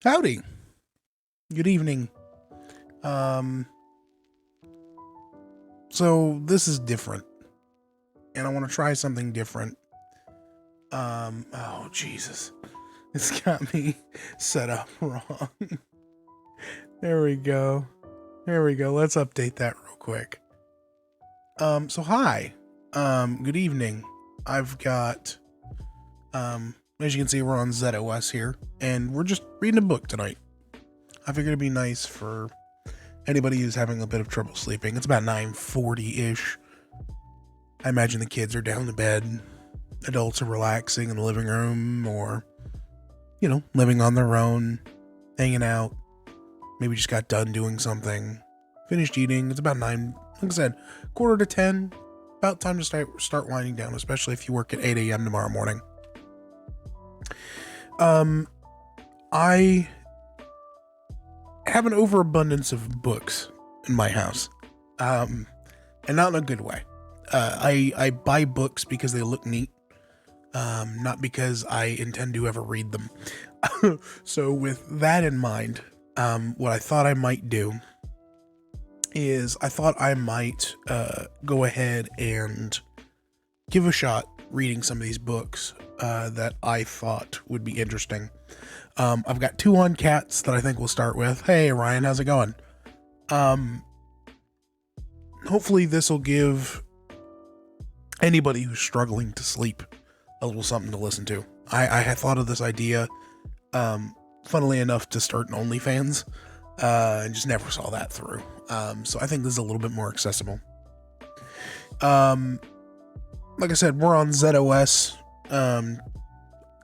Howdy. Good evening. Um, so this is different, and I want to try something different. Oh Jesus, it's got me set up wrong. There we go. There we go. Let's update that real quick. So hi. Good evening. I've got, as you can see, we're on ZOS here, and we're just reading a book tonight. I figured it'd be nice for anybody who's having a bit of trouble sleeping. It's about 9:40-ish. I imagine the kids are down to bed. Adults are relaxing in the living room or, living on their own, hanging out. Maybe just got done doing something. Finished eating. It's about 9, like I said, quarter to 10. About time to start winding down, especially if you work at 8 a.m. tomorrow morning. I have an overabundance of books in my house, and not in a good way. I buy books because they look neat, not because I intend to ever read them. So with that in mind, what I thought I might do is I thought I might go ahead and give a shot reading some of these books that I thought would be interesting. I've got 2 on cats that I think we'll start with. Hey Ryan, how's it going? Hopefully this will give anybody who's struggling to sleep a little something to listen to. I had thought of this idea, funnily enough, to start an OnlyFans, and just never saw that through. So I think this is a little bit more accessible. Like I said, we're on ZOS.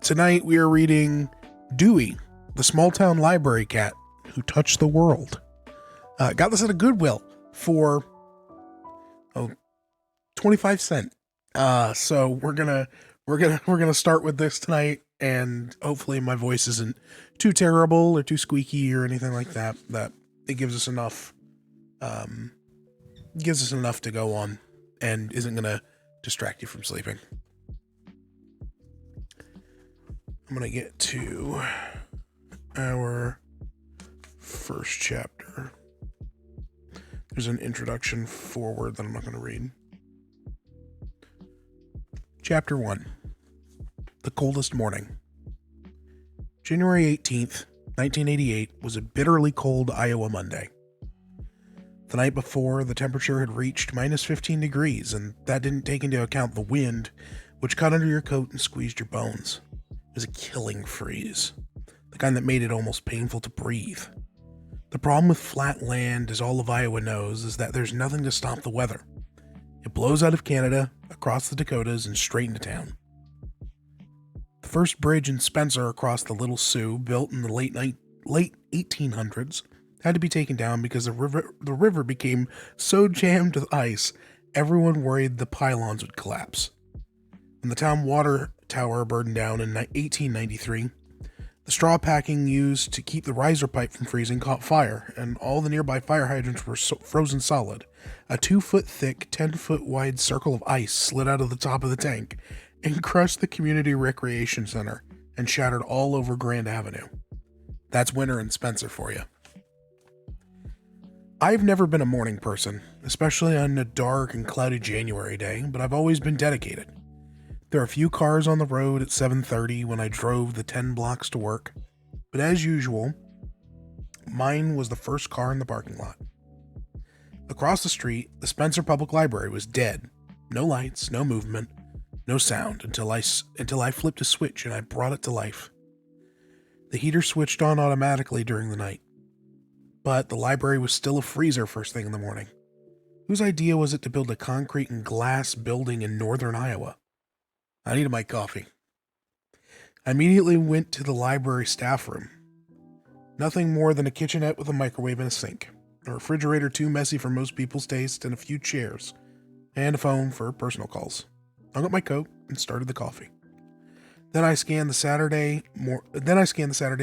Tonight we are reading Dewey, the small town library cat who touched the world. Got this at a Goodwill for 25 cents. So we're gonna start with this tonight, and hopefully my voice isn't too terrible or too squeaky or anything like that. That it gives us enough to go on and isn't gonna distract you from sleeping. I'm gonna get to our first chapter. There's an introduction forward that I'm not gonna read. Chapter 1. The Coldest Morning. January 18th, 1988 was a bitterly cold Iowa Monday. The night before, the temperature had reached minus 15 degrees, and that didn't take into account the wind, which cut under your coat and squeezed your bones. It was a killing freeze, the kind that made it almost painful to breathe. The problem with flat land, as all of Iowa knows, is that there's nothing to stop the weather. It blows out of Canada, across the Dakotas, and straight into town. The first bridge in Spencer across the Little Sioux, built in the late 1800s, had to be taken down because the river became so jammed with ice, everyone worried the pylons would collapse. When the town water tower burned down in 1893, the straw packing used to keep the riser pipe from freezing caught fire, and all the nearby fire hydrants were frozen solid. A 2-foot thick, 10-foot wide circle of ice slid out of the top of the tank and crushed the community recreation center and shattered all over Grand Avenue. That's winter in Spencer for you. I've never been a morning person, especially on a dark and cloudy January day, but I've always been dedicated. There are a few cars on the road at 7:30 when I drove the 10 blocks to work, but as usual, mine was the first car in the parking lot. Across the street, the Spencer Public Library was dead. No lights, no movement, no sound until I flipped a switch and I brought it to life. The heater switched on automatically during the night, but the library was still a freezer first thing in the morning. Whose idea was it to build a concrete and glass building in northern Iowa? I needed my coffee. I immediately went to the library staff room. Nothing more than a kitchenette with a microwave and a sink, a refrigerator too messy for most people's taste, and a few chairs, and a phone for personal calls. Hung up my coat and started the coffee. Then I scanned the Saturday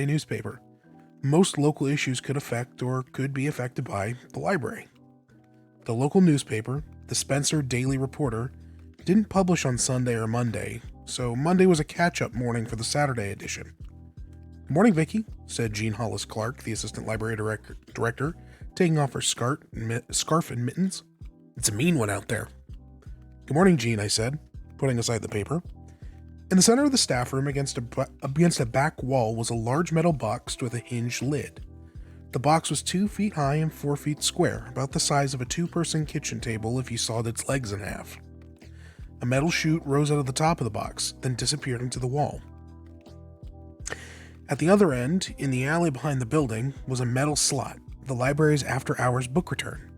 newspaper. Most local issues could be affected by the library. The local newspaper, the Spencer Daily Reporter, didn't publish on Sunday or Monday, so Monday was a catch-up morning for the Saturday edition. "Good morning, Vicky," said Jean Hollis Clark, the assistant library director, taking off her scarf and mittens. "It's a mean one out there." "Good morning, Jean," I said, putting aside the paper. In the center of the staff room, against a back wall, was a large metal box with a hinged lid. The box was 2 feet high and 4 feet square, about the size of a 2-person kitchen table if you sawed its legs in half. A metal chute rose out of the top of the box, then disappeared into the wall. At the other end, in the alley behind the building, was a metal slot, the library's after-hours book return.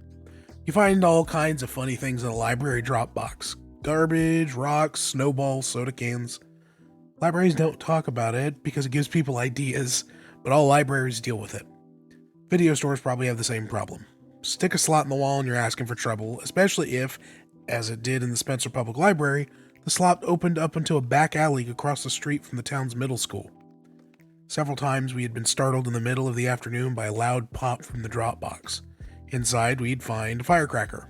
You find all kinds of funny things in a library drop box. Garbage, rocks, snowballs, soda cans. Libraries don't talk about it because it gives people ideas, but all libraries deal with it. Video stores probably have the same problem. Stick a slot in the wall and you're asking for trouble, especially if, as it did in the Spencer Public Library, the slot opened up into a back alley across the street from the town's middle school. Several times we had been startled in the middle of the afternoon by a loud pop from the drop box. Inside, we'd find a firecracker.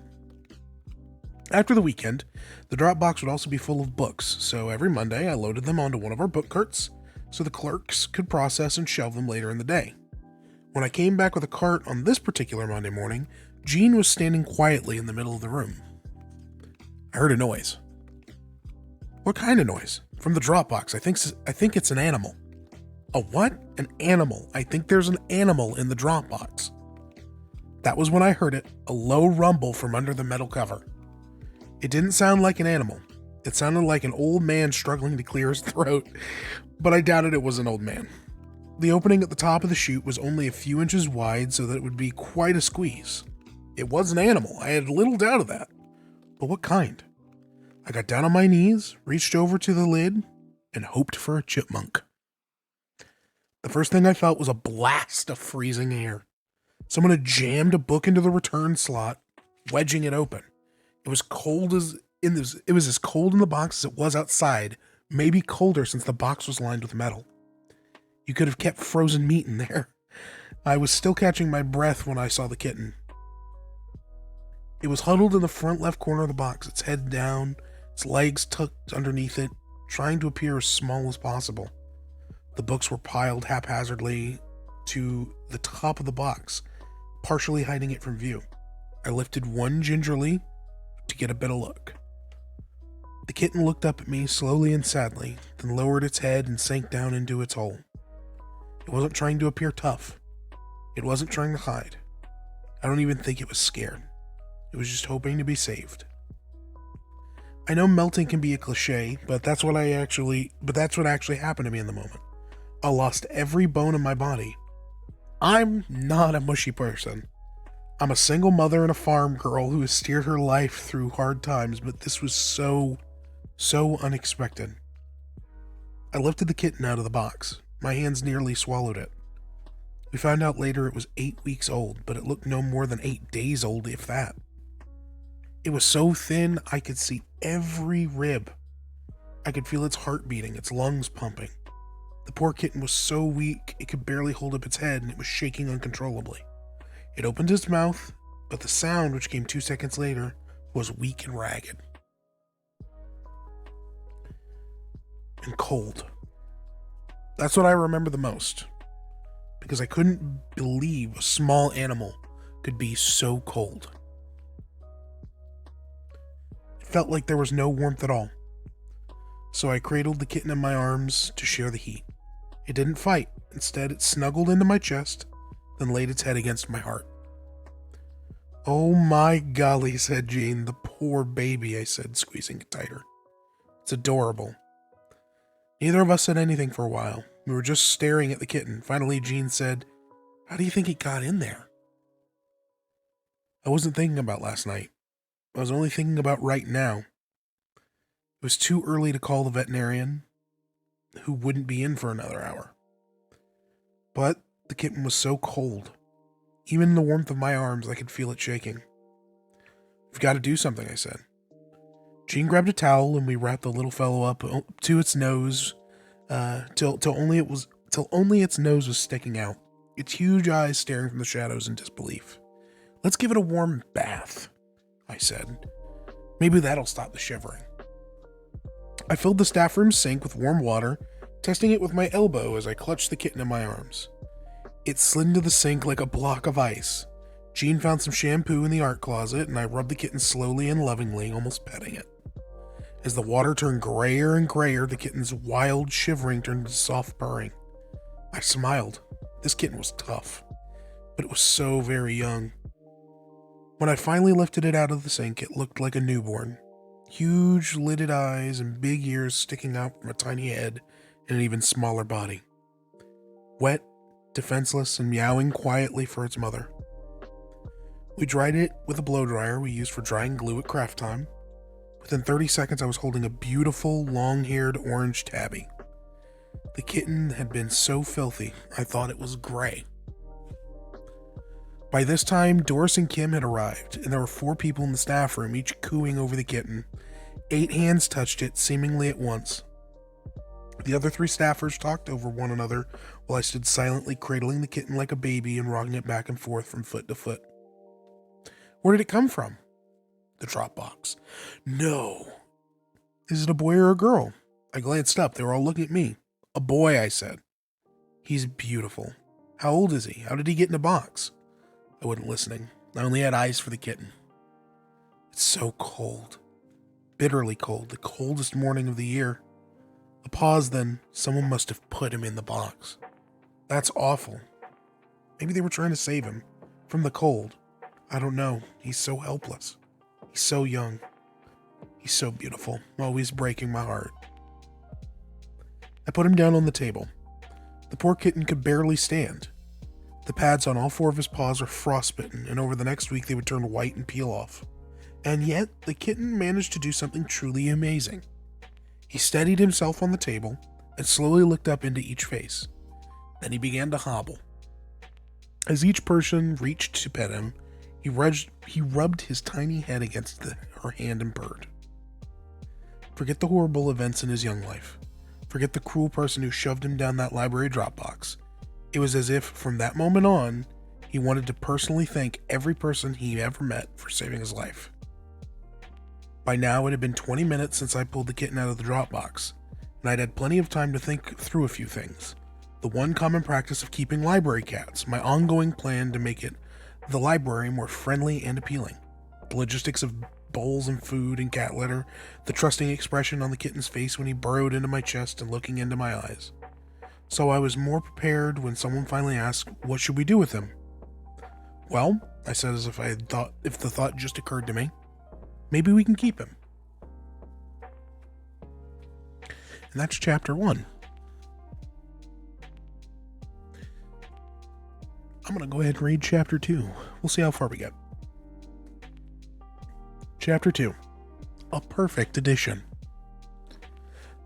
After the weekend, the drop box would also be full of books, so every Monday I loaded them onto one of our book carts so the clerks could process and shelve them later in the day. When I came back with a cart on this particular Monday morning, Jean was standing quietly in the middle of the room. I heard a noise. "What kind of noise?" "From the drop box. I think it's an animal." "A what?" "An animal. I think there's an animal in the drop box." That was when I heard it, a low rumble from under the metal cover. It didn't sound like an animal. It sounded like an old man struggling to clear his throat, but I doubted it was an old man. The opening at the top of the chute was only a few inches wide, so that it would be quite a squeeze. It was an animal, I had little doubt of that. But what kind? I got down on my knees, reached over to the lid, and hoped for a chipmunk. The first thing I felt was a blast of freezing air. Someone had jammed a book into the return slot, wedging it open. It was as cold in the box as it was outside, maybe colder since the box was lined with metal. You could have kept frozen meat in there. I was still catching my breath when I saw the kitten. It was huddled in the front left corner of the box, its head down, its legs tucked underneath it, trying to appear as small as possible. The books were piled haphazardly to the top of the box, partially hiding it from view. I lifted one gingerly to get a better look. The kitten looked up at me slowly and sadly, then lowered its head and sank down into its hole. It wasn't trying to appear tough. It wasn't trying to hide. I don't even think it was scared. It was just hoping to be saved. I know melting can be a cliche, but that's what actually happened to me in the moment. I lost every bone in my body. I'm not a mushy person. I'm a single mother and a farm girl who has steered her life through hard times, but this was so unexpected. I lifted the kitten out of the box. My hands nearly swallowed it. We found out later it was 8 weeks old, but it looked no more than 8 days old, if that. It was so thin I could see every rib. I could feel its heart beating, its lungs pumping. The poor kitten was so weak it could barely hold up its head, and it was shaking uncontrollably. It opened its mouth, but the sound, which came 2 seconds later, was weak and ragged. And cold. That's what I remember the most, because I couldn't believe a small animal could be so cold. It felt like there was no warmth at all, so I cradled the kitten in my arms to share the heat. It didn't fight. Instead, it snuggled into my chest, then laid its head against my heart. "Oh my golly," said Jean. "The poor baby," I said, squeezing it tighter. "It's adorable." Neither of us said anything for a while. We were just staring at the kitten. Finally, Jean said, "How do you think it got in there?" I wasn't thinking about last night. I was only thinking about right now. It was too early to call the veterinarian, who wouldn't be in for another hour. But the kitten was so cold. Even in the warmth of my arms, I could feel it shaking. "We've got to do something," I said. Jean grabbed a towel and we wrapped the little fellow up to its nose, till only its nose was sticking out, its huge eyes staring from the shadows in disbelief. "Let's give it a warm bath," I said. "Maybe that'll stop the shivering." I filled the staff room sink with warm water testing it with my elbow as I clutched the kitten in my arms. It slid into the sink like a block of ice. Jean found some shampoo in the art closet, and I rubbed the kitten slowly and lovingly, almost petting it. As the water turned grayer and grayer, the kitten's wild shivering turned into soft purring. I smiled. This kitten was tough, but it was so very young. When I finally lifted it out of the sink, it looked like a newborn. Huge lidded eyes and big ears sticking out from a tiny head and an even smaller body. Wet, defenseless, and meowing quietly for its mother. We dried it with a blow dryer we used for drying glue at craft time. Within 30 seconds, I was holding a beautiful, long-haired orange tabby. The kitten had been so filthy, I thought it was gray. By this time, Doris and Kim had arrived, and there were 4 people in the staff room, each cooing over the kitten. 8 hands touched it, seemingly at once. The other 3 staffers talked over one another while I stood silently cradling the kitten like a baby and rocking it back and forth from foot to foot. Where did it come from? The drop box. No. Is it a boy or a girl? I glanced up. They were all looking at me. A boy, I said. He's beautiful. How old is he? How did he get in a box? I wasn't listening. I only had eyes for the kitten. It's so cold. Bitterly cold. The coldest morning of the year. A pause, then someone must have put him in the box. That's awful. Maybe they were trying to save him from the cold. I don't know. He's so helpless. He's so young. He's so beautiful. Always breaking my heart. I put him down on the table. The poor kitten could barely stand. The pads on all 4 of his paws were frostbitten, and over the next week they would turn white and peel off. And yet, the kitten managed to do something truly amazing. He steadied himself on the table and slowly looked up into each face. Then he began to hobble. As each person reached to pet him, he rubbed his tiny head against her hand and purred. Forget the horrible events in his young life. Forget the cruel person who shoved him down that library drop box. It was as if, from that moment on, he wanted to personally thank every person he ever met for saving his life. By now, it had been 20 minutes since I pulled the kitten out of the drop box, and I'd had plenty of time to think through a few things. The one common practice of keeping library cats, my ongoing plan to make the library more friendly and appealing, the logistics of bowls and food and cat litter, the trusting expression on the kitten's face when he burrowed into my chest and looking into my eyes. So I was more prepared when someone finally asked, "What should we do with him?" "Well," I said as if the thought just occurred to me, "maybe we can keep him." And that's chapter 1. I'm going to go ahead and read chapter 2. We'll see how far we get. Chapter 2. A perfect addition.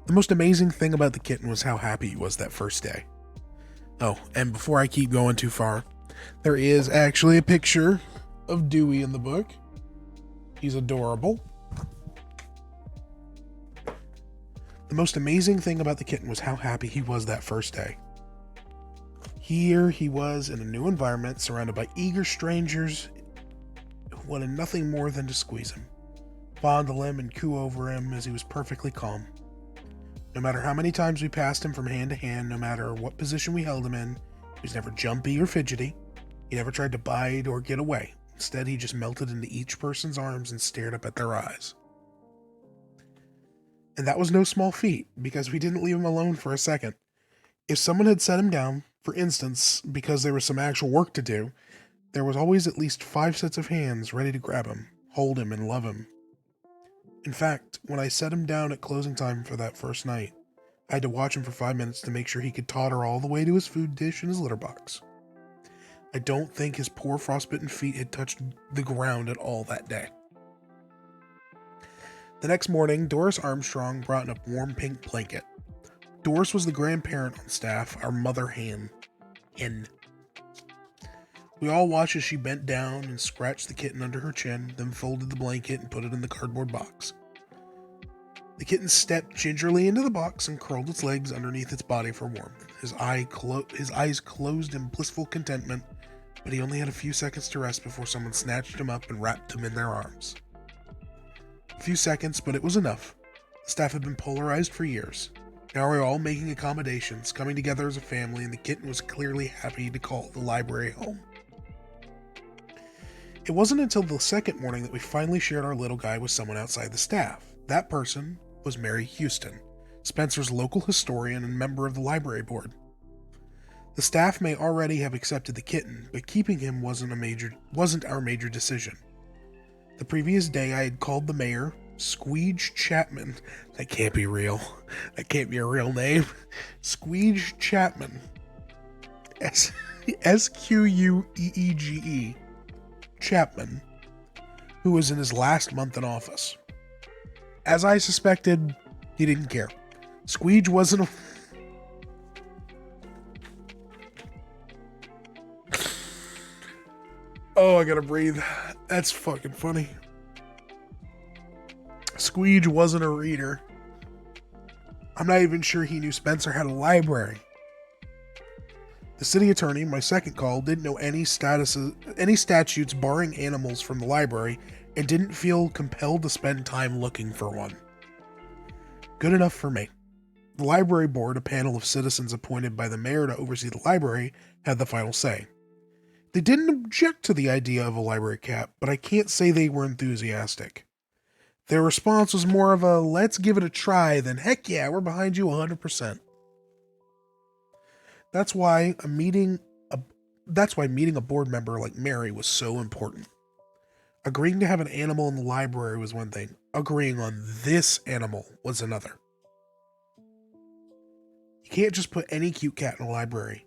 The most amazing thing about the kitten was how happy he was that first day. Oh, and before I keep going too far, there is actually a picture of Dewey in the book. He's adorable. The most amazing thing about the kitten was how happy he was that first day. Here he was in a new environment, surrounded by eager strangers who wanted nothing more than to squeeze him, fondle him, and coo over him as he was perfectly calm. No matter how many times we passed him from hand to hand, no matter what position we held him in, he was never jumpy or fidgety. He never tried to bite or get away. Instead, he just melted into each person's arms and stared up at their eyes. And that was no small feat, because we didn't leave him alone for a second. If someone had set him down, for instance, because there was some actual work to do, there was always at least 5 sets of hands ready to grab him, hold him, and love him. In fact, when I set him down at closing time for that first night, I had to watch him for 5 minutes to make sure he could totter all the way to his food dish and his litter box. I don't think his poor frostbitten feet had touched the ground at all that day. The next morning, Doris Armstrong brought in a warm pink blanket. Doris was the grandparent on staff, our mother hen. We all watched as she bent down and scratched the kitten under her chin, then folded the blanket and put it in the cardboard box. The kitten stepped gingerly into the box and curled its legs underneath its body for warmth. His eyes closed in blissful contentment, but he only had a few seconds to rest before someone snatched him up and wrapped him in their arms. A few seconds, but it was enough. The staff had been polarized for years. Now we were all making accommodations, coming together as a family, and the kitten was clearly happy to call the library home. It wasn't until the second morning that we finally shared our little guy with someone outside the staff. That person was Mary Houston, Spencer's local historian and member of the library board. The staff may already have accepted the kitten, but keeping him wasn't our major decision. The previous day I had called the mayor, Squeege Chapman. That can't be real. That can't be a real name. Squeege Chapman. Squeege Chapman, who was in his last month in office. As I suspected, he didn't care. Squeege wasn't Oh, I gotta breathe. That's fucking funny. Squeege wasn't a reader. I'm not even sure he knew Spencer had a library. The city attorney, my second call, didn't know any statutes barring animals from the library and didn't feel compelled to spend time looking for one. Good enough for me. The library board, a panel of citizens appointed by the mayor to oversee the library, had the final say. They didn't object to the idea of a library cat, but I can't say they were enthusiastic. Their response was more of a let's give it a try than heck yeah, we're behind you 100%. That's why meeting a board member like Mary was so important. Agreeing to have an animal in the library was one thing. Agreeing on this animal was another. You can't just put any cute cat in a library.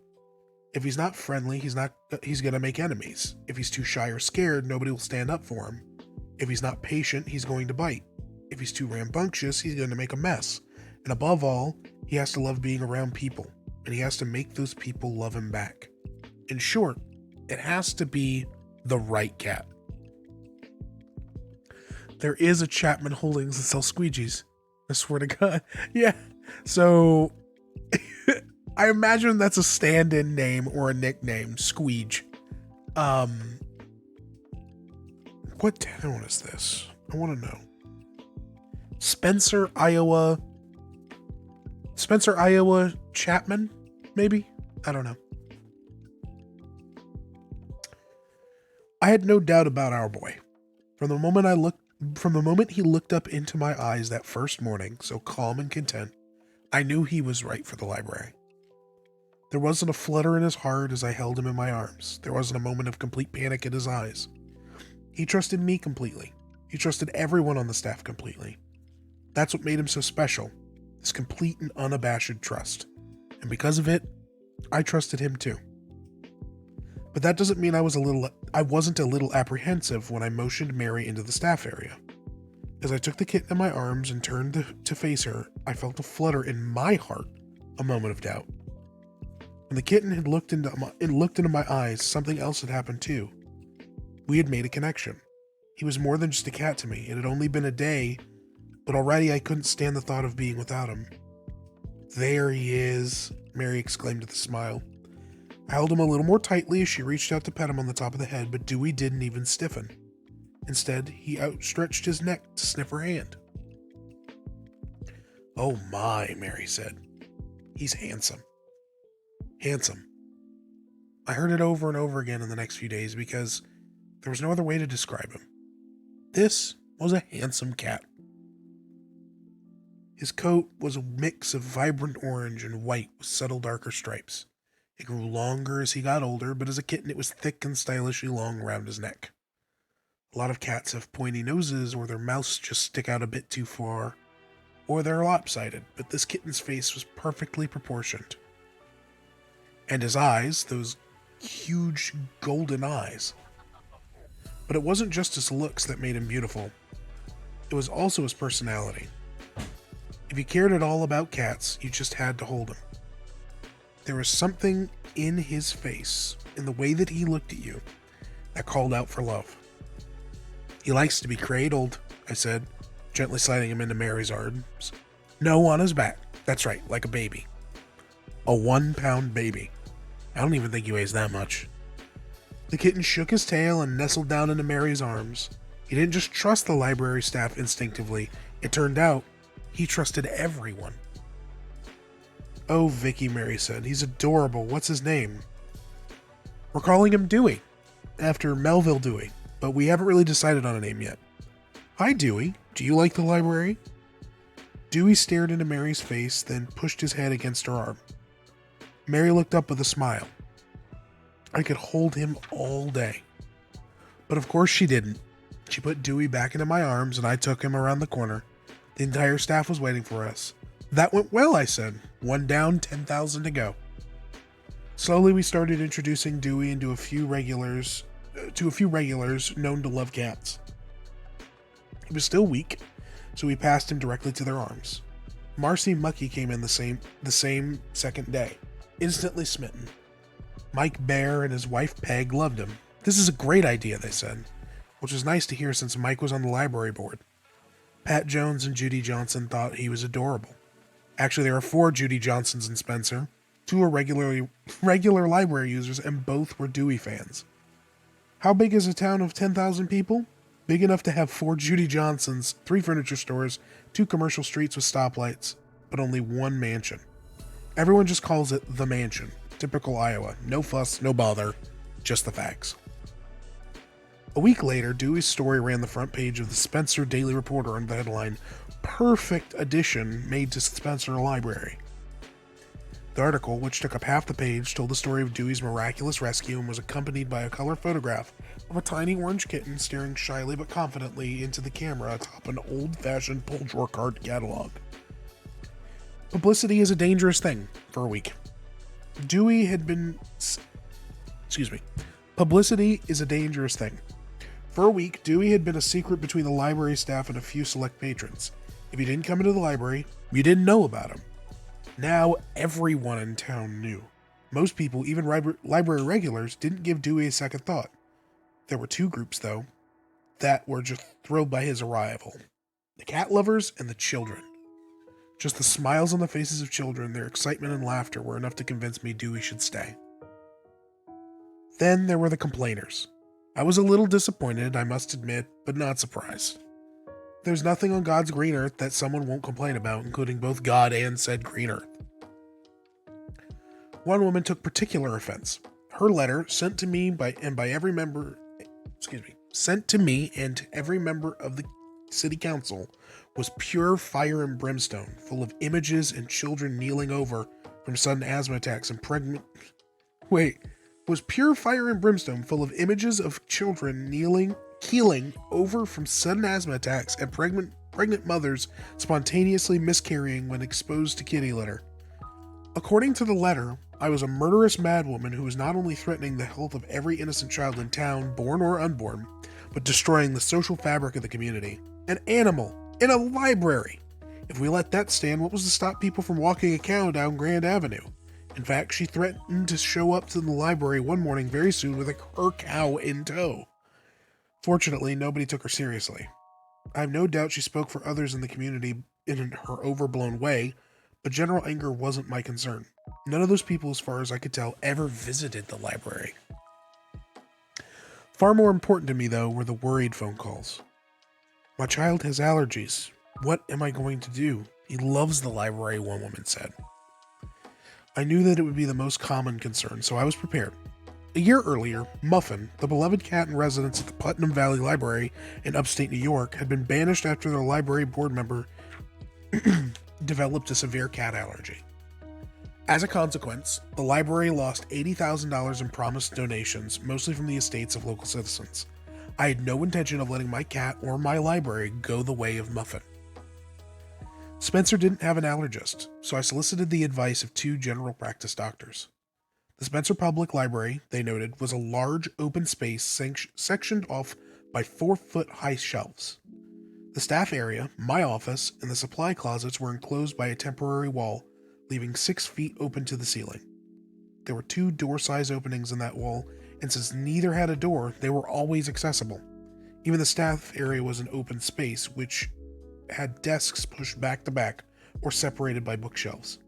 If he's not friendly, he's gonna make enemies. If he's too shy or scared, nobody will stand up for him. If he's not patient, he's going to bite. If he's too rambunctious, he's going to make a mess. And above all, he has to love being around people, and he has to make those people love him back. In short, it has to be the right cat. There is a Chapman Holdings that sells squeegees. I swear to God. Yeah. So I imagine that's a stand-in name or a nickname, Squeege. What town is this? I want to know. Spencer, Iowa Chapman, maybe? I don't know. I had no doubt about our boy. From the moment he looked up into my eyes that first morning, so calm and content, I knew he was right for the library. There wasn't a flutter in his heart as I held him in my arms. There wasn't a moment of complete panic in his eyes. He trusted me completely. He trusted everyone on the staff completely. That's what made him so special, this complete and unabashed trust. And because of it, I trusted him too. But that doesn't mean I wasn't a little apprehensive when I motioned Mary into the staff area. As I took the kitten in my arms and turned to face her, I felt a flutter in my heart, a moment of doubt. When the kitten had looked into my eyes, something else had happened too. We had made a connection. He was more than just a cat to me. It had only been a day, but already I couldn't stand the thought of being without him. There he is, Mary exclaimed with a smile. I held him a little more tightly as she reached out to pet him on the top of the head, but Dewey didn't even stiffen. Instead, he outstretched his neck to sniff her hand. Oh my, Mary said. He's handsome. Handsome. I heard it over and over again in the next few days because there was no other way to describe him. This was a handsome cat. His coat was a mix of vibrant orange and white with subtle darker stripes. It grew longer as he got older, but as a kitten it was thick and stylishly long around his neck. A lot of cats have pointy noses or their mouths just stick out a bit too far, or they're lopsided, but this kitten's face was perfectly proportioned. And his eyes, those huge golden eyes. But it wasn't just his looks that made him beautiful. It was also his personality. If you cared at all about cats, you just had to hold him. There was something in his face, in the way that he looked at you, that called out for love. He likes to be cradled, I said, gently sliding him into Mary's arms. No, on his back. That's right, like a baby. A 1-pound baby. I don't even think he weighs that much. The kitten shook his tail and nestled down into Mary's arms. He didn't just trust the library staff instinctively. It turned out he trusted everyone. Oh, Vicky, Mary said. He's adorable. What's his name? We're calling him Dewey, after Melville Dewey, but we haven't really decided on a name yet. Hi, Dewey. Do you like the library? Dewey stared into Mary's face, then pushed his head against her arm. Mary looked up with a smile. I could hold him all day. But of course she didn't. She put Dewey back into my arms, and I took him around the corner. The entire staff was waiting for us. That went well, I said. 1 down, 10,000 to go. Slowly we started introducing Dewey into a few regulars known to love cats. He was still weak, so we passed him directly to their arms. Marcy and Mucky came in the same second day, instantly smitten. Mike Bear and his wife Peg loved him. This is a great idea, they said, which was nice to hear since Mike was on the library board. Pat Jones and Judy Johnson thought he was adorable. Actually, there are 4 Judy Johnsons in Spencer. 2 are regular library users, and both were Dewey fans. How big is a town of 10,000 people? Big enough to have 4 Judy Johnsons, 3 furniture stores, 2 commercial streets with stoplights, but only 1 mansion. Everyone just calls it the mansion. Typical Iowa. No fuss, no bother, just the facts. A week later, Dewey's story ran the front page of the Spencer Daily Reporter under the headline, "Perfect Addition Made to Spencer Library." The article, which took up half the page, told the story of Dewey's miraculous rescue and was accompanied by a color photograph of a tiny orange kitten staring shyly but confidently into the camera atop an old-fashioned pull drawer card catalog. Publicity is a dangerous thing for a week. Publicity is a dangerous thing. For a week, Dewey had been a secret between the library staff and a few select patrons. If you didn't come into the library, you didn't know about him. Now everyone in town knew. Most people, even library regulars, didn't give Dewey a second thought. There were 2 groups, though, that were just thrilled by his arrival. The cat lovers and the children. Just the smiles on the faces of children, their excitement and laughter were enough to convince me Dewey should stay. Then there were the complainers. I was a little disappointed, I must admit, but not surprised. There's nothing on God's green earth that someone won't complain about, including both God and said green earth. One woman took particular offense. Her letter, sent to me and every member of the city council, was pure fire and brimstone, full of images and children kneeling over from sudden asthma attacks and was pure fire and brimstone, full of images of children keeling over from sudden asthma attacks and pregnant mothers spontaneously miscarrying when exposed to kitty litter. According to the letter, I was a murderous madwoman who was not only threatening the health of every innocent child in town, born or unborn, but destroying the social fabric of the community. An animal in a library! If we let that stand, what was to stop people from walking a cow down Grand Avenue? In fact, she threatened to show up to the library one morning very soon with her cow in tow. Fortunately, nobody took her seriously. I have no doubt she spoke for others in the community in her overblown way, but general anger wasn't my concern. None of those people, as far as I could tell, ever visited the library. Far more important to me, though, were the worried phone calls. My child has allergies. What am I going to do? He loves the library, one woman said. I knew that it would be the most common concern, so I was prepared. A year earlier, Muffin, the beloved cat in residence at the Putnam Valley Library in upstate New York, had been banished after their library board member developed a severe cat allergy. As a consequence, the library lost $80,000 in promised donations, mostly from the estates of local citizens. I had no intention of letting my cat or my library go the way of Muffin. Spencer didn't have an allergist, so I solicited the advice of 2 general practice doctors. The Spencer Public Library, they noted, was a large open space sectioned off by 4-foot-high shelves. The staff area, my office, and the supply closets were enclosed by a temporary wall, leaving 6 feet open to the ceiling. There were 2 door-size openings in that wall, and since neither had a door, they were always accessible. Even the staff area was an open space, which had desks pushed back to back or separated by bookshelves.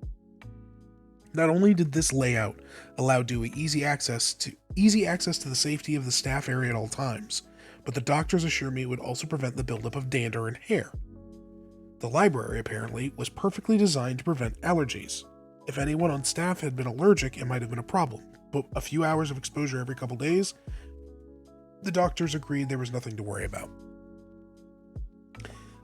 Not only did this layout allow Dewey easy access to the safety of the staff area at all times, but the doctors assure me it would also prevent the buildup of dander and hair. The library, apparently, was perfectly designed to prevent allergies. If anyone on staff had been allergic, it might have been a problem, but a few hours of exposure every couple days, the doctors agreed there was nothing to worry about.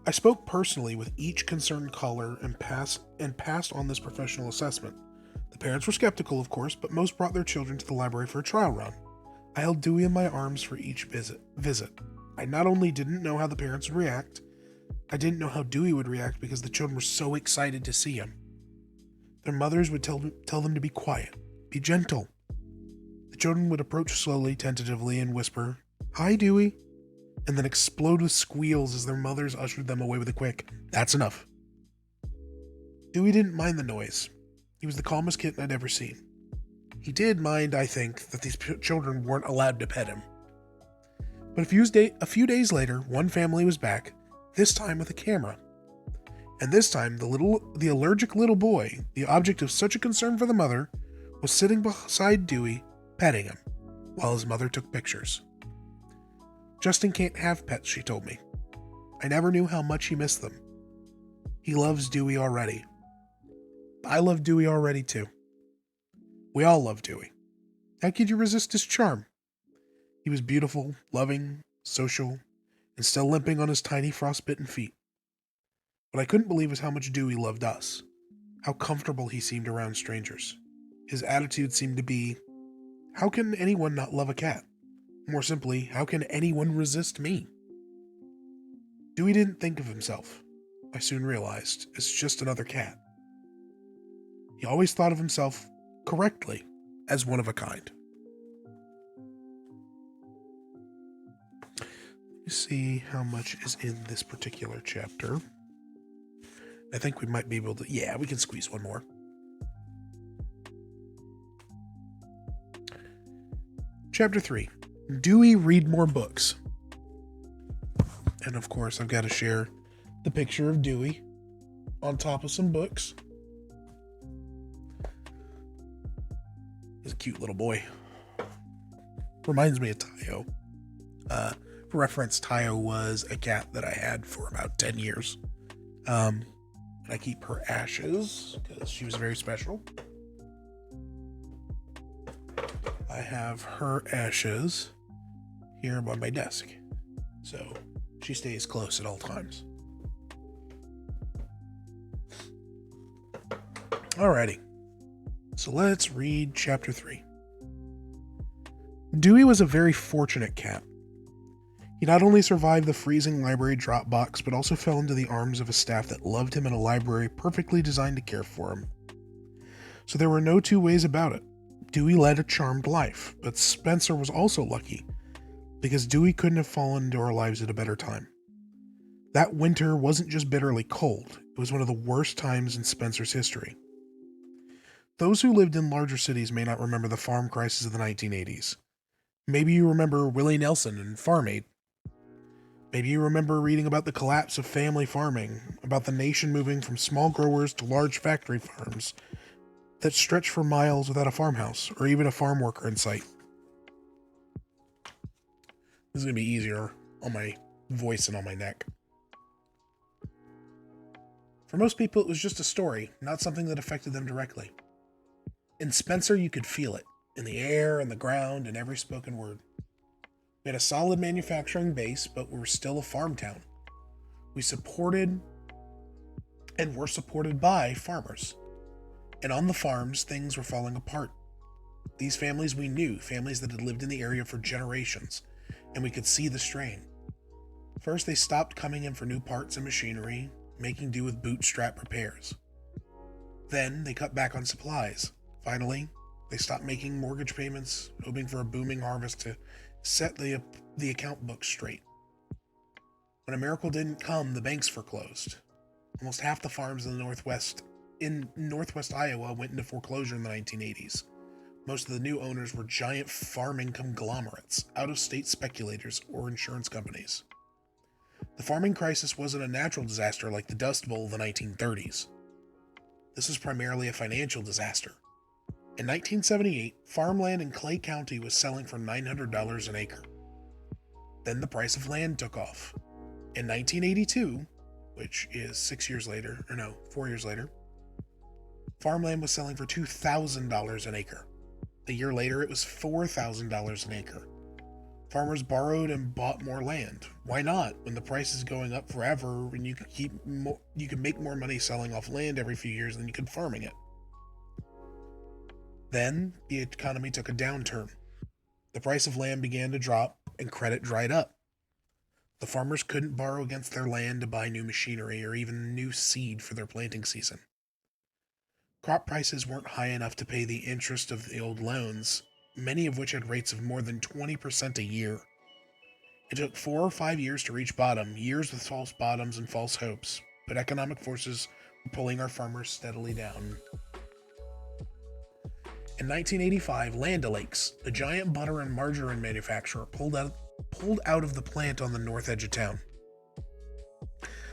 I spoke personally with each concerned caller and passed on this professional assessment. The parents were skeptical, of course, but most brought their children to the library for a trial run. I held Dewey in my arms for each visit. I not only didn't know how the parents would react, I didn't know how Dewey would react because the children were so excited to see him. Their mothers would tell them to be quiet, be gentle. The children would approach slowly, tentatively, and whisper, "Hi, Dewey," and then explode with squeals as their mothers ushered them away with a quick, "That's enough." Dewey didn't mind the noise. He was the calmest kitten I'd ever seen. He did mind, I think, that these children weren't allowed to pet him. But a few days later, one family was back, this time with a camera. And this time, the allergic little boy, the object of such a concern for the mother, was sitting beside Dewey, petting him, while his mother took pictures. "Justin can't have pets," she told me. "I never knew how much he missed them. He loves Dewey already." I love Dewey already, too. We all love Dewey. How could you resist his charm? He was beautiful, loving, social, and still limping on his tiny frostbitten feet. What I couldn't believe was how much Dewey loved us, how comfortable he seemed around strangers. His attitude seemed to be, how can anyone not love a cat? More simply, how can anyone resist me? Dewey didn't think of himself, I soon realized, as just another cat. He always thought of himself, correctly, as one of a kind. Let me see how much is in this particular chapter. I think we might be able to, we can squeeze one more. Chapter 3, Dewey Read More Books. And of course, I've got to share the picture of Dewey on top of some books. He's a cute little boy. Reminds me of Tayo. For reference, Tayo was a cat that I had for about 10 years. And I keep her ashes because she was very special. I have her ashes here by my desk, so she stays close at all times. Alrighty, so let's read chapter 3. Dewey was a very fortunate cat. He not only survived the freezing library drop box, but also fell into the arms of a staff that loved him in a library perfectly designed to care for him. So there were no two ways about it. Dewey led a charmed life, but Spencer was also lucky, because Dewey couldn't have fallen into our lives at a better time. That winter wasn't just bitterly cold, it was one of the worst times in Spencer's history. Those who lived in larger cities may not remember the farm crisis of the 1980s. Maybe you remember Willie Nelson and Farm Aid. Maybe you remember reading about the collapse of family farming, about the nation moving from small growers to large factory farms that stretched for miles without a farmhouse or even a farm worker in sight. This is going to be easier on my voice and on my neck. For most people, it was just a story, not something that affected them directly. In Spencer, you could feel it, in the air and the ground and every spoken word. We had a solid manufacturing base, but we were still a farm town. We supported and were supported by farmers. And on the farms, things were falling apart. These families we knew, families that had lived in the area for generations, and we could see the strain. First, they stopped coming in for new parts and machinery, making do with bootstrap repairs. Then, they cut back on supplies. Finally, they stopped making mortgage payments, hoping for a booming harvest to set the account books straight. When a miracle didn't come, the banks foreclosed. Almost half the farms in northwest Iowa went into foreclosure in the 1980s. Most of the new owners were giant farming conglomerates, out-of-state speculators, or insurance companies. The farming crisis wasn't a natural disaster like the Dust Bowl of the 1930s. This was primarily a financial disaster. In 1978, farmland in Clay County was selling for $900 an acre. Then the price of land took off. In 1982, which is 4 years later, Farmland was selling for $2,000 an acre. A year later, it was $4,000 an acre. Farmers borrowed and bought more land. Why not? When the price is going up forever, and you can make more money selling off land every few years than you can farming it. Then the economy took a downturn. The price of land began to drop, and credit dried up. The farmers couldn't borrow against their land to buy new machinery or even new seed for their planting season. Crop prices weren't high enough to pay the interest of the old loans, many of which had rates of more than 20% a year. It took 4 or 5 years to reach bottom, years with false bottoms and false hopes, but economic forces were pulling our farmers steadily down. In 1985, Land O'Lakes, a giant butter and margarine manufacturer, pulled out of the plant on the north edge of town.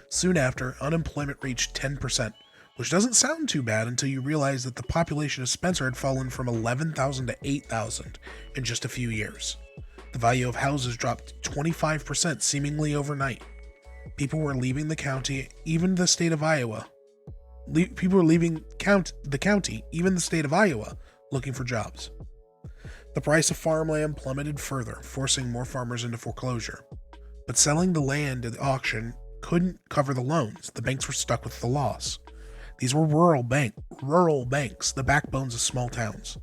Soon after, unemployment reached 10%, which doesn't sound too bad until you realize that the population of Spencer had fallen from 11,000 to 8,000 in just a few years. The value of houses dropped 25% seemingly overnight. People were leaving the county, even the state of Iowa. People were leaving the county, even the state of Iowa, looking for jobs. The price of farmland plummeted further, forcing more farmers into foreclosure. But selling the land at the auction couldn't cover the loans. The banks were stuck with the loss. These were rural banks, the backbones of small towns.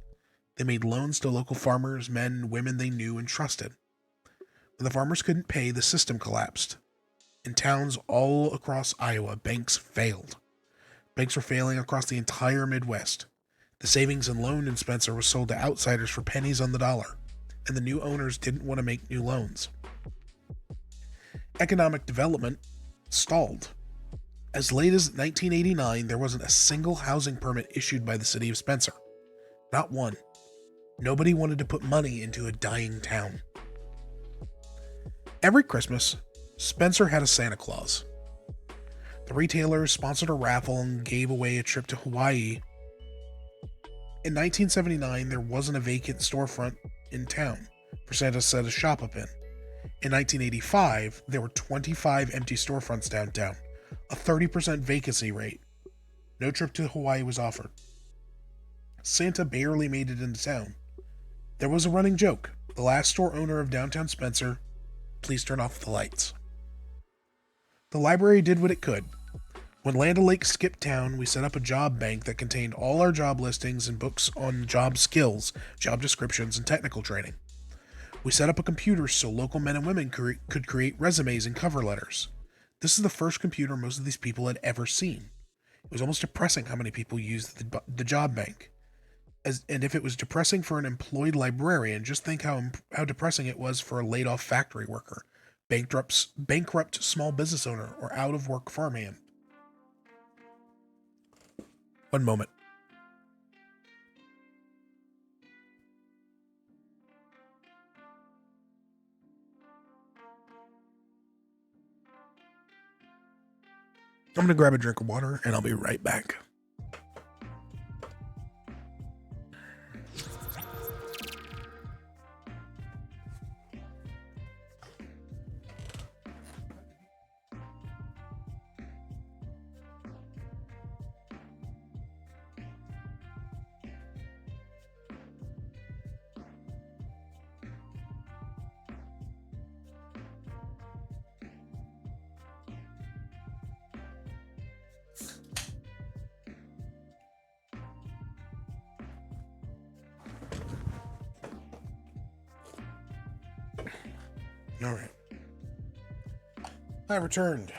They made loans to local farmers, men and women they knew and trusted. When the farmers couldn't pay, the system collapsed. In towns all across Iowa, banks failed. Banks were failing across the entire Midwest. The savings and loan in Spencer was sold to outsiders for pennies on the dollar, and the new owners didn't want to make new loans. Economic development stalled. As late as 1989, there wasn't a single housing permit issued by the city of Spencer. Not one. Nobody wanted to put money into a dying town. Every Christmas, Spencer had a Santa Claus. The retailers sponsored a raffle and gave away a trip to Hawaii. In 1979, there wasn't a vacant storefront in town for Santa to set a shop up in. In 1985, there were 25 empty storefronts downtown, a 30% vacancy rate. No trip to Hawaii was offered. Santa barely made it into town. There was a running joke. The last store owner of downtown Spencer, please turn off the lights. The library did what it could. When Land O'Lakes skipped town, we set up a job bank that contained all our job listings and books on job skills, job descriptions, and technical training. We set up a computer so local men and women could create resumes and cover letters. This is the first computer most of these people had ever seen. It was almost depressing how many people used the job bank. And if it was depressing for an employed librarian, just think how depressing it was for a laid-off factory worker, bankrupt small business owner, or out-of-work farmhand. One moment. I'm going to grab a drink of water and I'll be right back. All right. I returned.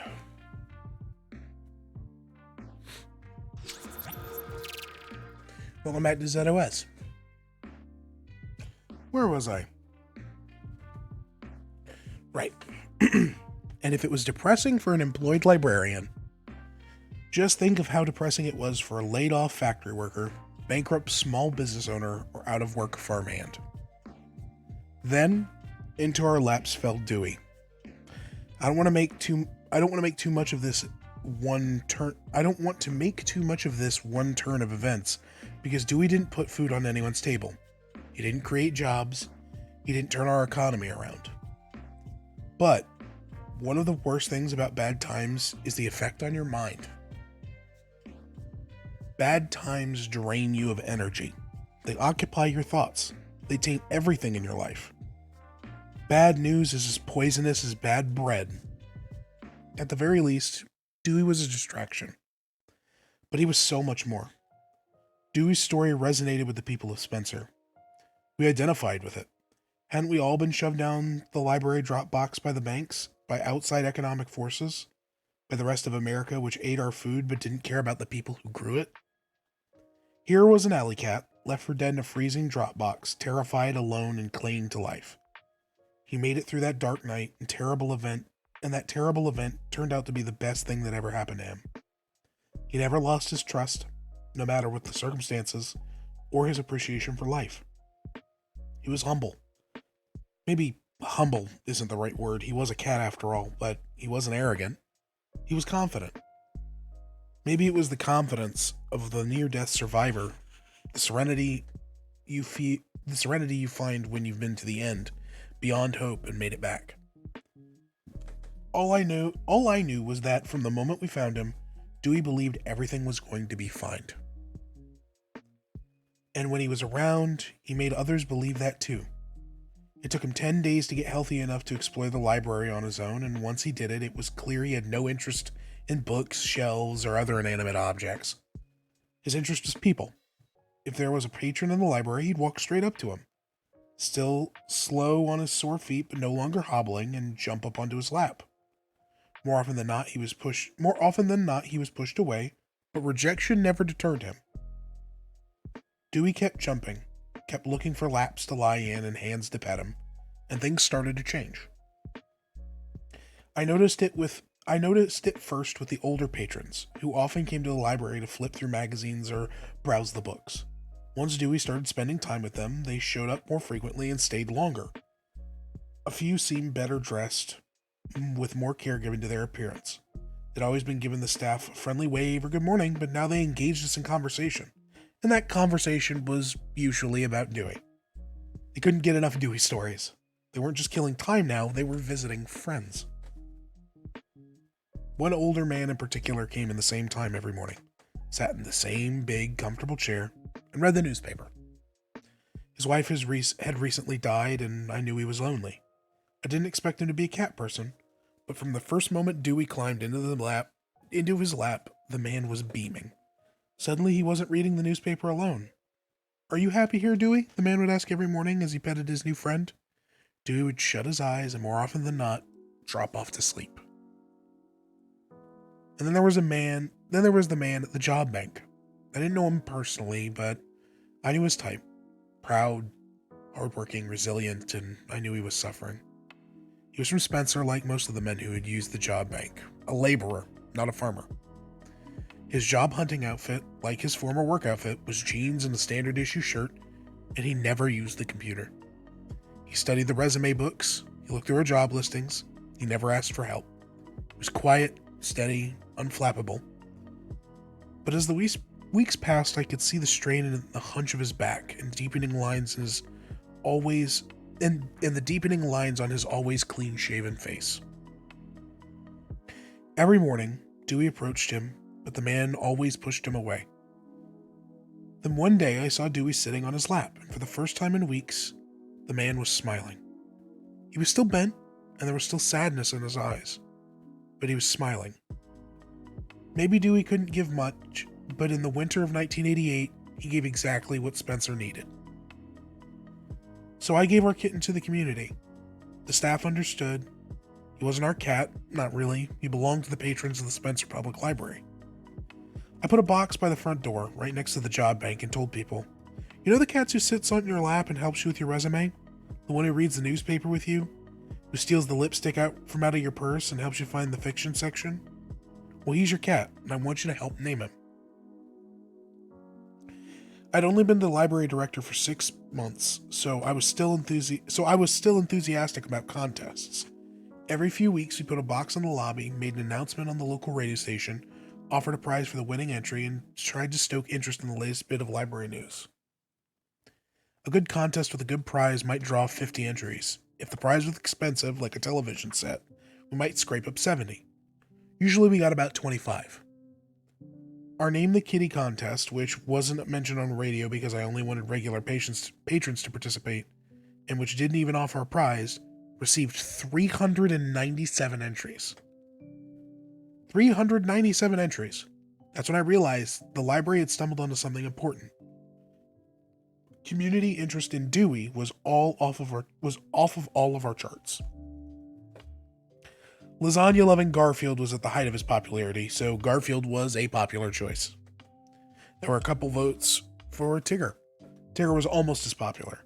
Welcome back to ZOS. Where was I? Right. And if it was depressing for an employed librarian, just think of how depressing it was for a laid-off factory worker, bankrupt small business owner, or out-of-work farmhand. Then, into our laps fell Dewey. I don't want to make too much of this one turn of events, because Dewey didn't put food on anyone's table. He didn't create jobs. He didn't turn our economy around. But one of the worst things about bad times is the effect on your mind. Bad times drain you of energy. They occupy your thoughts. They taint everything in your life. Bad news is as poisonous as bad bread. At the very least, Dewey was a distraction. But he was so much more. Dewey's story resonated with the people of Spencer. We identified with it. Hadn't we all been shoved down the library drop box by the banks, by outside economic forces, by the rest of America which ate our food but didn't care about the people who grew it? Here was an alley cat, left for dead in a freezing drop box, terrified, alone, and clinging to life. He made it through that dark night and that terrible event turned out to be the best thing that ever happened to him. He never lost his trust, no matter what the circumstances, or his appreciation for life. He was humble. Maybe humble isn't the right word. He was a cat after all, but he wasn't arrogant. He was confident. Maybe it was the confidence of the near-death survivor, the serenity you find when you've been to the end, beyond hope, and made it back. All I knew was that from the moment we found him, Dewey believed everything was going to be fine. And when he was around, he made others believe that too. It took him 10 days to get healthy enough to explore the library on his own, and once he did it, it was clear he had no interest in books, shelves, or other inanimate objects. His interest was people. If there was a patron in the library, he'd walk straight up to him, still slow on his sore feet but no longer hobbling, and jump up onto his lap. More often than not, he was pushed away, but rejection never deterred him. Dewey kept jumping, kept looking for laps to lie in and hands to pet him, and things started to change. I noticed it first with the older patrons, who often came to the library to flip through magazines or browse the books. Once Dewey started spending time with them, they showed up more frequently and stayed longer. A few seemed better dressed, with more care given to their appearance. They'd always been giving the staff a friendly wave or good morning, but now they engaged us in conversation. And that conversation was usually about Dewey. They couldn't get enough Dewey stories. They weren't just killing time now, they were visiting friends. One older man in particular came in the same time every morning, sat in the same big, comfortable chair, and read the newspaper. His wife had recently died, and I knew he was lonely. I didn't expect him to be a cat person, but from the first moment Dewey climbed into his lap, the man was beaming. Suddenly he wasn't reading the newspaper alone. "Are you happy here, Dewey?" the man would ask every morning as he petted his new friend. Dewey would shut his eyes and more often than not, drop off to sleep. And then there was the man at the job bank. I didn't know him personally, but I knew his type. Proud, hardworking, resilient, and I knew he was suffering. He was from Spencer, like most of the men who had used the job bank. A laborer, not a farmer. His job hunting outfit, like his former work outfit, was jeans and a standard issue shirt, and he never used the computer. He studied the resume books, he looked through our job listings, he never asked for help. He was quiet, steady, unflappable. But as the weeks passed, I could see the strain in the hunch of his back and deepening lines on his always clean-shaven face. Every morning, Dewey approached him, but the man always pushed him away. Then one day I saw Dewey sitting on his lap, and for the first time in weeks, the man was smiling. He was still bent, and there was still sadness in his eyes, but he was smiling. Maybe Dewey couldn't give much, but in the winter of 1988, he gave exactly what Spencer needed. So I gave our kitten to the community. The staff understood. He wasn't our cat, not really. He belonged to the patrons of the Spencer Public Library. I put a box by the front door, right next to the job bank, and told people, "You know the cat who sits on your lap and helps you with your resume? The one who reads the newspaper with you? Who steals the lipstick out of your purse and helps you find the fiction section? Well, he's your cat, and I want you to help name him." I'd only been the library director for 6 months, so I was still enthusiastic about contests. Every few weeks, we put a box in the lobby, made an announcement on the local radio station, offered a prize for the winning entry, and tried to stoke interest in the latest bit of library news. A good contest with a good prize might draw 50 entries. If the prize was expensive, like a television set, we might scrape up 70. Usually we got about 25. Our Name the Kitty contest, which wasn't mentioned on radio because I only wanted regular patrons to participate, and which didn't even offer a prize, received 397 entries. 397 entries. That's when I realized the library had stumbled onto something important. Community interest in Dewey was off of all of our charts. Lasagna-loving Garfield was at the height of his popularity, so Garfield was a popular choice. There were a couple votes for Tigger. Tigger was almost as popular.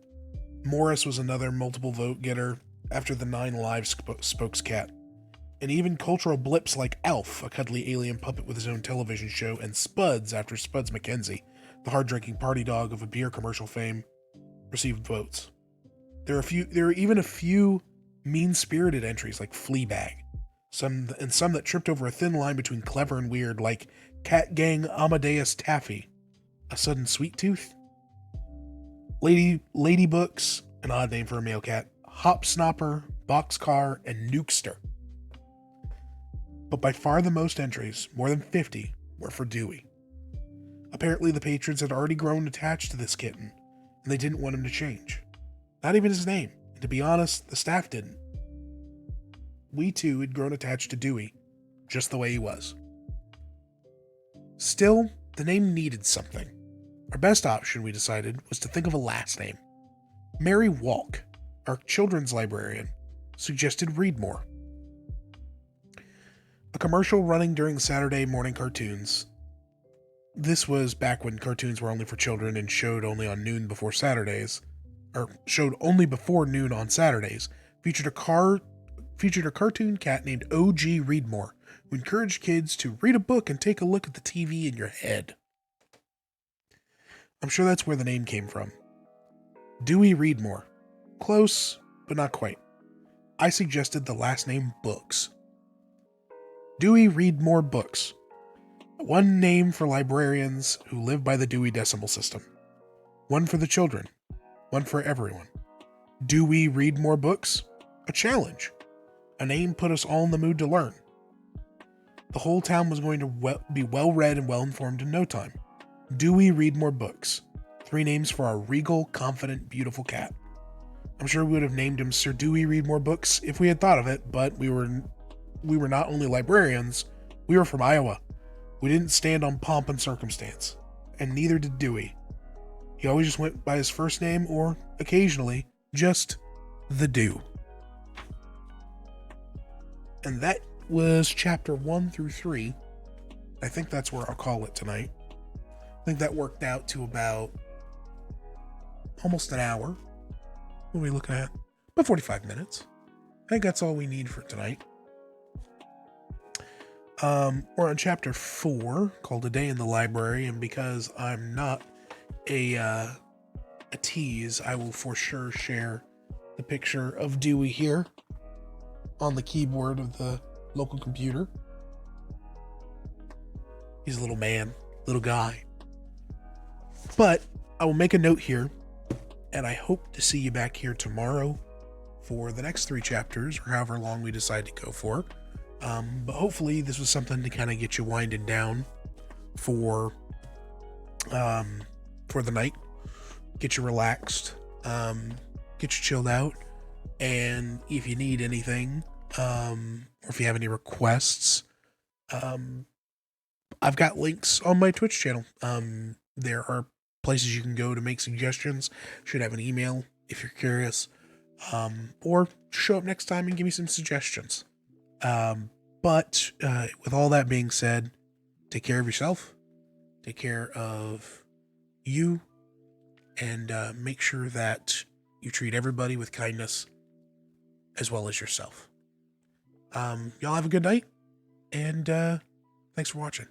Morris was another multiple vote getter after the 9 Lives spokes cat. And even cultural blips like Elf, a cuddly alien puppet with his own television show, and Spuds after Spuds McKenzie, the hard-drinking party dog of a beer commercial fame, received votes. There were even a few mean-spirited entries like Fleabag, some that tripped over a thin line between clever and weird, like Cat Gang Amadeus Taffy, a sudden sweet tooth, Lady Books, an odd name for a male cat, Hop Snopper, Boxcar, and Nukester. But by far the most entries, more than 50, were for Dewey. Apparently the patrons had already grown attached to this kitten, and they didn't want him to change. Not even his name, and to be honest, the staff didn't. We too had grown attached to Dewey, just the way he was. Still, the name needed something. Our best option, we decided, was to think of a last name. Mary Walk, our children's librarian, suggested Readmore. A commercial running during Saturday morning cartoons. This was back when cartoons were only for children and showed only on noon before Saturdays, or showed only before noon on Saturdays, featured a cartoon cat named O.G. Readmore, who encouraged kids to read a book and take a look at the TV in your head. I'm sure that's where the name came from. Dewey Readmore. Close, but not quite. I suggested the last name Books. Dewey Readmore Books. One name for librarians who live by the Dewey Decimal System. One for the children. One for everyone. Dewey Readmore Books. A challenge. A name put us all in the mood to learn. The whole town was going to be well-read and well-informed in no time. Dewey Readmore Books. 3 names for our regal, confident, beautiful cat. I'm sure we would have named him Sir Dewey Readmore Books if we had thought of it, but we were not only librarians, we were from Iowa. We didn't stand on pomp and circumstance, and neither did Dewey. He always just went by his first name or, occasionally, just the Dew. And that was chapter 1 through 3. I think that's where I'll call it tonight. I think that worked out to about almost an hour. What are we looking at? About 45 minutes. I think that's all we need for tonight. We're on chapter 4, called A Day in the Library, and because I'm not a tease, I will for sure share the picture of Dewey here on the keyboard of the local computer. He's a little man, little guy. But I will make a note here, and I hope to see you back here tomorrow for the next 3 chapters, or however long we decide to go for. But hopefully this was something to kind of get you winding down for the night, get you relaxed, get you chilled out, and if you need anything, or if you have any requests, I've got links on my Twitch channel. There are places you can go to make suggestions. Should have an email if you're curious, or show up next time and give me some suggestions. But with all that being said, take care of yourself, take care of you, and make sure that you treat everybody with kindness as well as yourself. Y'all have a good night, and thanks for watching.